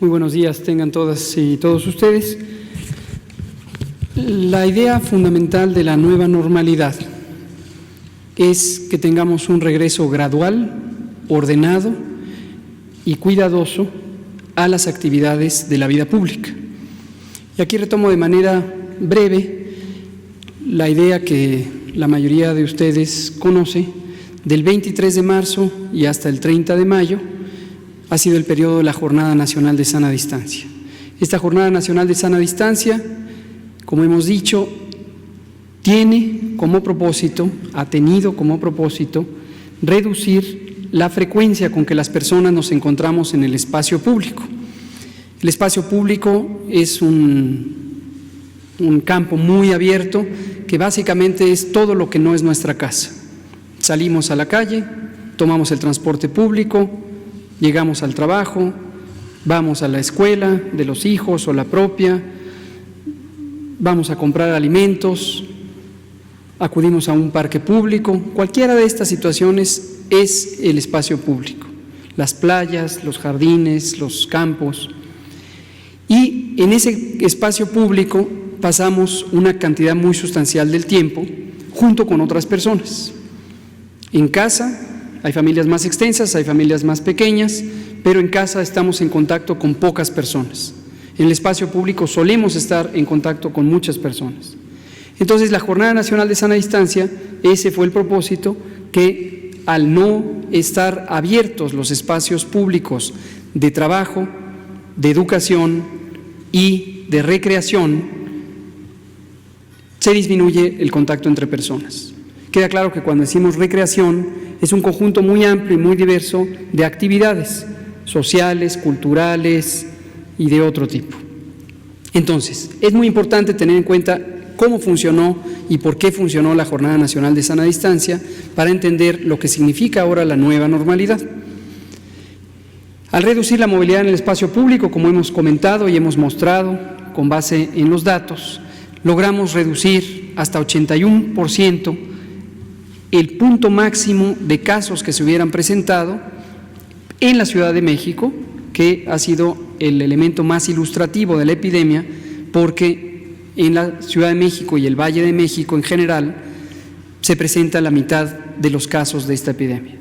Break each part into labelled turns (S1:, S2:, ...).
S1: Muy buenos días tengan todas y todos ustedes. La idea fundamental de la nueva normalidad es que tengamos un regreso gradual, ordenado y cuidadoso a las actividades de la vida pública. Y aquí retomo de manera breve la idea que la mayoría de ustedes conoce. Del 23 de marzo y hasta el 30 de mayo ha sido el periodo de la Jornada Nacional de Sana Distancia. Esta Jornada Nacional de Sana Distancia, como hemos dicho, tiene como propósito, ha tenido como propósito, reducir la frecuencia con que las personas nos encontramos en el espacio público. El espacio público es un campo muy abierto que básicamente es todo lo que no es nuestra casa. Salimos a la calle, tomamos el transporte público, llegamos al trabajo, vamos a la escuela de los hijos o la propia, vamos a comprar alimentos, acudimos a un parque público. Cualquiera de estas situaciones es el espacio público, las playas, los jardines, los campos. Y en ese espacio público pasamos una cantidad muy sustancial del tiempo junto con otras personas. En casa hay familias más extensas, hay familias más pequeñas, pero en casa estamos en contacto con pocas personas. En el espacio público solemos estar en contacto con muchas personas. Entonces, la Jornada Nacional de Sana Distancia, ese fue el propósito, que al no estar abiertos los espacios públicos de trabajo, de educación y de recreación, se disminuye el contacto entre personas. Queda claro que cuando decimos recreación es un conjunto muy amplio y muy diverso de actividades sociales, culturales y de otro tipo. Entonces, es muy importante tener en cuenta cómo funcionó y por qué funcionó la Jornada Nacional de Sana Distancia para entender lo que significa ahora la nueva normalidad. Al reducir la movilidad en el espacio público, como hemos comentado y hemos mostrado con base en los datos, logramos reducir hasta 81% el punto máximo de casos que se hubieran presentado en la Ciudad de México, que ha sido el elemento más ilustrativo de la epidemia, porque en la Ciudad de México y el Valle de México en general se presenta la mitad de los casos de esta epidemia.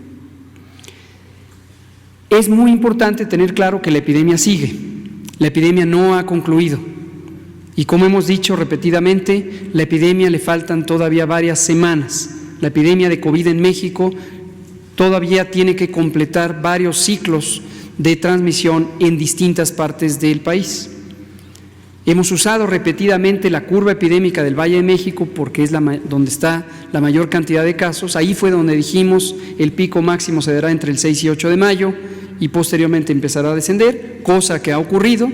S1: Es muy importante tener claro que la epidemia sigue, la epidemia no ha concluido. Y como hemos dicho repetidamente, la epidemia le faltan todavía varias semanas. La epidemia de COVID en México todavía tiene que completar varios ciclos de transmisión en distintas partes del país. Hemos usado repetidamente la curva epidémica del Valle de México porque es donde está la mayor cantidad de casos. Ahí fue donde dijimos el pico máximo se dará entre el 6 y 8 de mayo y posteriormente empezará a descender, cosa que ha ocurrido.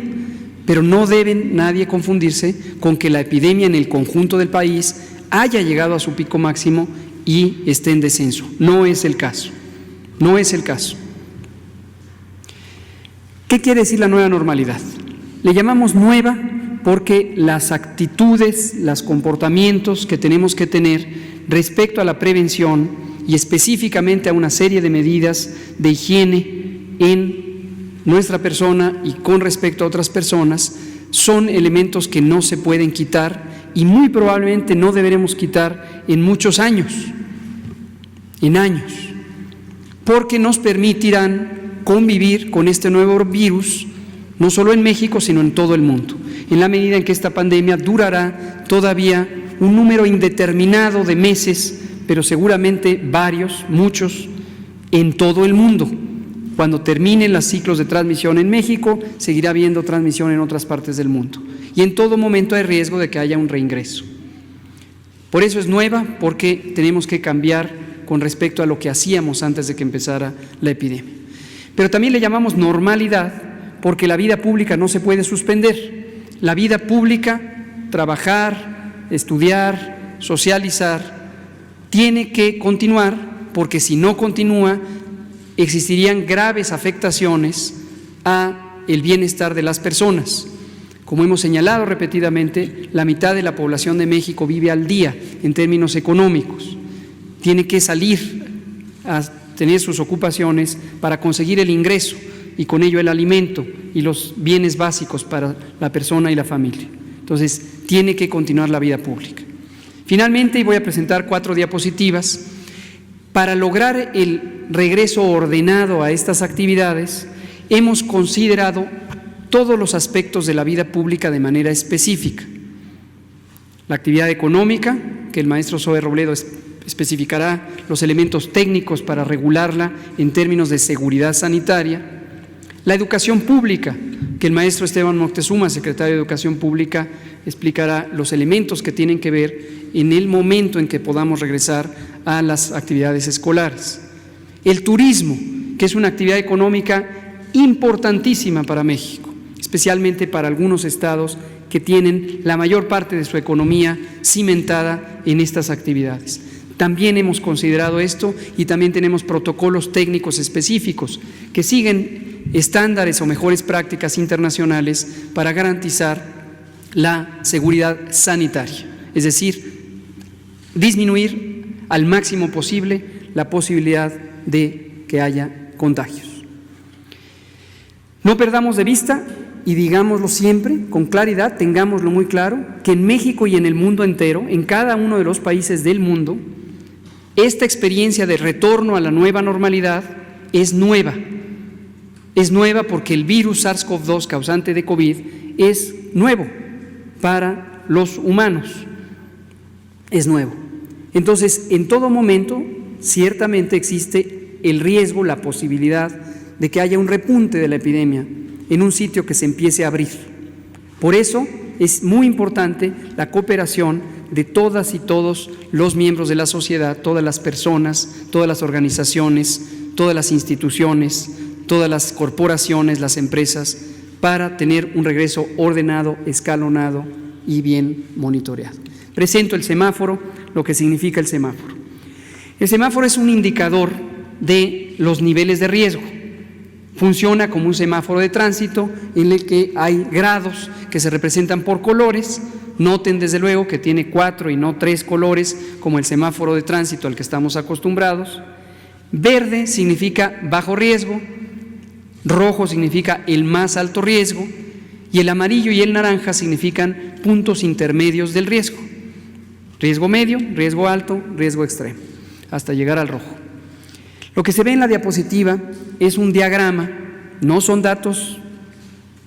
S1: Pero no debe nadie confundirse con que la epidemia en el conjunto del país haya llegado a su pico máximo y esté en descenso. No es el caso, no es el caso. ¿Qué quiere decir la nueva normalidad? Le llamamos nueva porque las actitudes, los comportamientos que tenemos que tener respecto a la prevención y específicamente a una serie de medidas de higiene en nuestra persona y con respecto a otras personas son elementos que no se pueden quitar y muy probablemente no deberemos quitar en muchos años, porque nos permitirán convivir con este nuevo virus, no solo en México, sino en todo el mundo, en la medida en que esta pandemia durará todavía un número indeterminado de meses, pero seguramente varios, muchos, en todo el mundo. Cuando terminen los ciclos de transmisión en México, seguirá habiendo transmisión en otras partes del mundo. Y en todo momento hay riesgo de que haya un reingreso. Por eso es nueva, porque tenemos que cambiar con respecto a lo que hacíamos antes de que empezara la epidemia. Pero también le llamamos normalidad, porque la vida pública no se puede suspender. La vida pública, trabajar, estudiar, socializar, tiene que continuar, porque si no continúa, existirían graves afectaciones a el bienestar de las personas. Como hemos señalado repetidamente, la mitad de la población de México vive al día en términos económicos. Tiene que salir a tener sus ocupaciones para conseguir el ingreso y con ello el alimento y los bienes básicos para la persona y la familia. Entonces, tiene que continuar la vida pública. Finalmente, y voy a presentar 4 diapositivas, para lograr el regreso ordenado a estas actividades, hemos considerado todos los aspectos de la vida pública de manera específica. La actividad económica, que el maestro Zoe Robledo especificará los elementos técnicos para regularla en términos de seguridad sanitaria. La educación pública, que el maestro Esteban Moctezuma, secretario de Educación Pública, explicará los elementos que tienen que ver en el momento en que podamos regresar a las actividades escolares. El turismo, que es una actividad económica importantísima para México, especialmente para algunos estados que tienen la mayor parte de su economía cimentada en estas actividades. También hemos considerado esto y también tenemos protocolos técnicos específicos que siguen estándares o mejores prácticas internacionales para garantizar la seguridad sanitaria, es decir, disminuir al máximo posible la posibilidad de que haya contagios. No perdamos de vista, y digámoslo siempre con claridad, tengámoslo muy claro, que en México y en el mundo entero, en cada uno de los países del mundo, esta experiencia de retorno a la nueva normalidad es nueva. Es nueva porque el virus SARS-CoV-2 causante de COVID es nuevo para los humanos. Es nuevo. Entonces, en todo momento, ciertamente existe el riesgo, la posibilidad de que haya un repunte de la epidemia en un sitio que se empiece a abrir. Por eso es muy importante la cooperación de todas y todos los miembros de la sociedad, todas las personas, todas las organizaciones, todas las instituciones, todas las corporaciones, las empresas, para tener un regreso ordenado, escalonado y bien monitoreado. Presento el semáforo, lo que significa el semáforo. El semáforo es un indicador de los niveles de riesgo. Funciona como un semáforo de tránsito en el que hay grados que se representan por colores. Noten desde luego que tiene 4 y no 3 colores como el semáforo de tránsito al que estamos acostumbrados. Verde significa bajo riesgo, rojo significa el más alto riesgo y el amarillo y el naranja significan puntos intermedios del riesgo. Riesgo medio, riesgo alto, riesgo extremo, hasta llegar al rojo. Lo que se ve en la diapositiva es un diagrama, no son datos,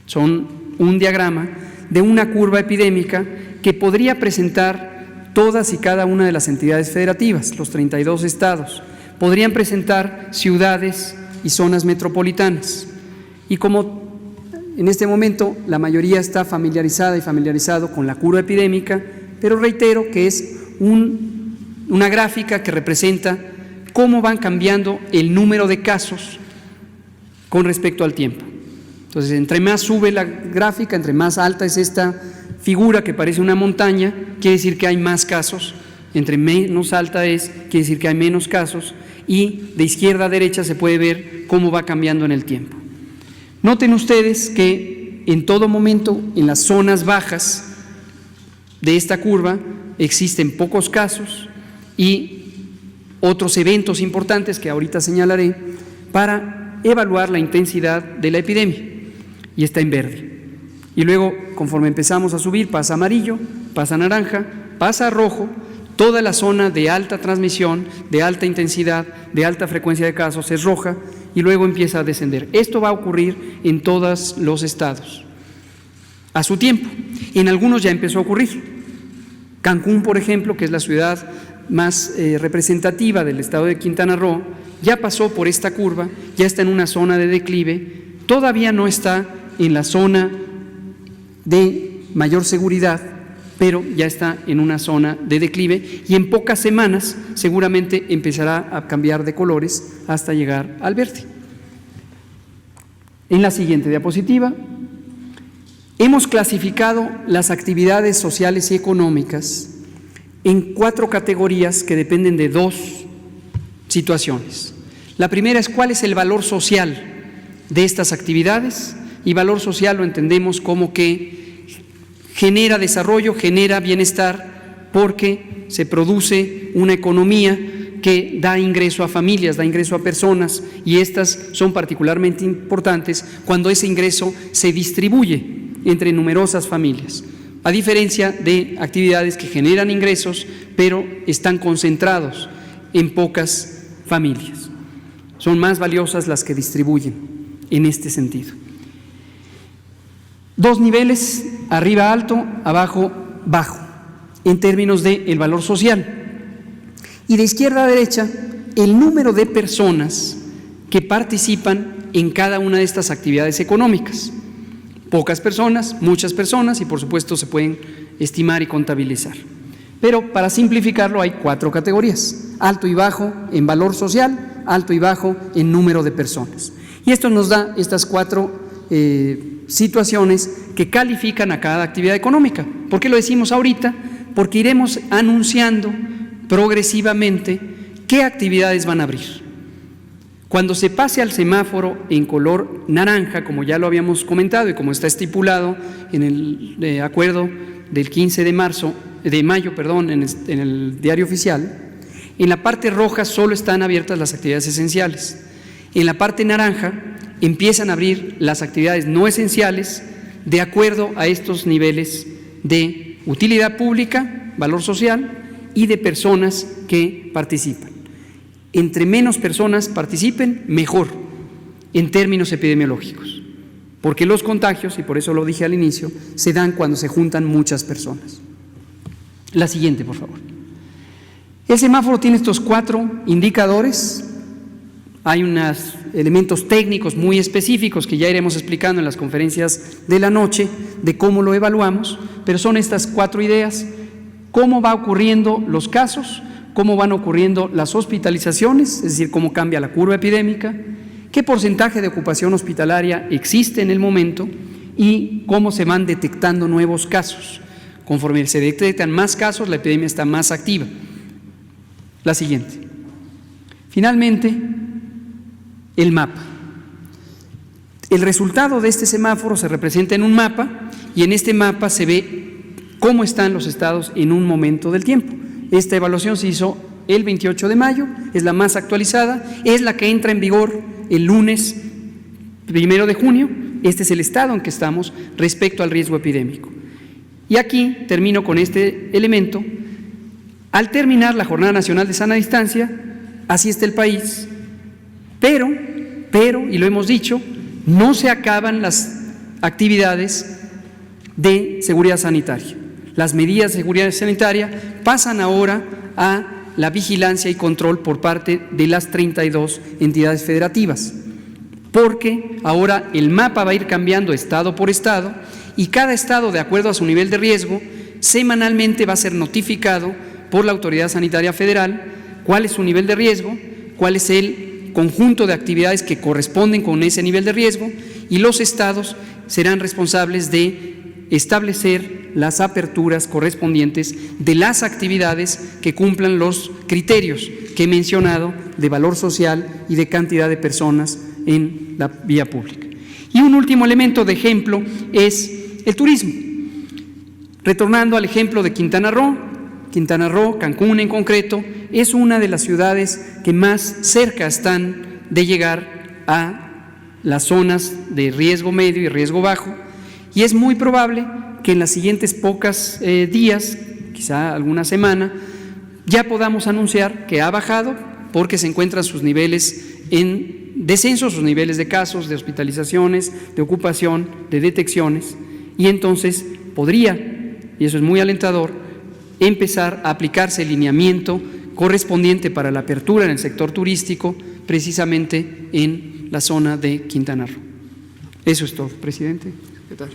S1: son un diagrama de una curva epidémica que podría presentar todas y cada una de las entidades federativas, los 32 estados, podrían presentar ciudades y zonas metropolitanas. Y como en este momento la mayoría está familiarizada y familiarizado con la curva epidémica, pero reitero que es una gráfica que representa cómo van cambiando el número de casos con respecto al tiempo. Entonces, entre más sube la gráfica, entre más alta es esta figura que parece una montaña, quiere decir que hay más casos. Entre menos alta es, quiere decir que hay menos casos. Y de izquierda a derecha se puede ver cómo va cambiando en el tiempo. Noten ustedes que en todo momento, en las zonas bajas de esta curva, existen pocos casos y otros eventos importantes que ahorita señalaré para evaluar la intensidad de la epidemia, y está en verde. Y luego, conforme empezamos a subir, pasa amarillo, pasa naranja, pasa rojo, toda la zona de alta transmisión, de alta intensidad, de alta frecuencia de casos es roja, y luego empieza a descender. Esto va a ocurrir en todos los estados, a su tiempo. En algunos ya empezó a ocurrir. Cancún, por ejemplo, que es la ciudad más representativa del estado de Quintana Roo, ya pasó por esta curva, ya está en una zona de declive, todavía no está en la zona de mayor seguridad, pero ya está en una zona de declive y en pocas semanas seguramente empezará a cambiar de colores hasta llegar al verde. En la siguiente diapositiva, hemos clasificado las actividades sociales y económicas en 4 categorías que dependen de 2 situaciones. La primera es cuál es el valor social de estas actividades, y valor social lo entendemos como que genera desarrollo, genera bienestar, porque se produce una economía que da ingreso a familias, da ingreso a personas, y estas son particularmente importantes cuando ese ingreso se distribuye entre numerosas familias, a diferencia de actividades que generan ingresos pero están concentrados en pocas familias. Son más valiosas las que distribuyen en este sentido. Dos niveles, arriba alto, abajo bajo, en términos del valor social. Y de izquierda a derecha, el número de personas que participan en cada una de estas actividades económicas. Pocas personas, muchas personas, y por supuesto se pueden estimar y contabilizar. Pero para simplificarlo hay 4 categorías: alto y bajo en valor social, alto y bajo en número de personas. Y esto nos da estas 4 situaciones que califican a cada actividad económica. ¿Por qué lo decimos ahorita? Porque iremos anunciando progresivamente qué actividades van a abrir. Cuando se pase al semáforo en color naranja, como ya lo habíamos comentado y como está estipulado en el acuerdo del 15 de mayo, en el diario oficial, en la parte roja solo están abiertas las actividades esenciales. En la parte naranja empiezan a abrir las actividades no esenciales de acuerdo a estos niveles de utilidad pública, valor social y de personas que participan. Entre menos personas participen, mejor en términos epidemiológicos, porque los contagios, y por eso lo dije al inicio, se dan cuando se juntan muchas personas. La siguiente, por favor. El semáforo tiene estos 4 indicadores. Hay unos elementos técnicos muy específicos que ya iremos explicando en las conferencias de la noche de cómo lo evaluamos, pero son estas 4 ideas: cómo va ocurriendo los casos, cómo van ocurriendo las hospitalizaciones, es decir, cómo cambia la curva epidémica, qué porcentaje de ocupación hospitalaria existe en el momento y cómo se van detectando nuevos casos. Conforme se detectan más casos, la epidemia está más activa. La siguiente. Finalmente, el mapa. El resultado de este semáforo se representa en un mapa, y en este mapa se ve cómo están los estados en un momento del tiempo. Esta evaluación se hizo el 28 de mayo, es la más actualizada, es la que entra en vigor el lunes 1 de junio. Este es el estado en que estamos respecto al riesgo epidémico. Y aquí termino con este elemento. Al terminar la Jornada Nacional de Sana Distancia, así está el país, pero, y lo hemos dicho, no se acaban las actividades de seguridad sanitaria. Las medidas de seguridad sanitaria pasan ahora a la vigilancia y control por parte de las 32 entidades federativas, porque ahora el mapa va a ir cambiando estado por estado, y cada estado, de acuerdo a su nivel de riesgo, semanalmente va a ser notificado por la Autoridad Sanitaria Federal cuál es su nivel de riesgo, cuál es el conjunto de actividades que corresponden con ese nivel de riesgo, y los estados serán responsables de establecer las aperturas correspondientes de las actividades que cumplan los criterios que he mencionado de valor social y de cantidad de personas en la vía pública. Y un último elemento de ejemplo es el turismo. Retornando al ejemplo de Quintana Roo, Cancún en concreto, es una de las ciudades que más cerca están de llegar a las zonas de riesgo medio y riesgo bajo, y es muy probable que en las siguientes pocas días, quizá alguna semana, ya podamos anunciar que ha bajado, porque se encuentran sus niveles en descenso, sus niveles de casos, de hospitalizaciones, de ocupación, de detecciones, y entonces podría, y eso es muy alentador, empezar a aplicarse el lineamiento correspondiente para la apertura en el sector turístico, precisamente en la zona de Quintana Roo. Eso es todo, presidente. ¿Qué tal?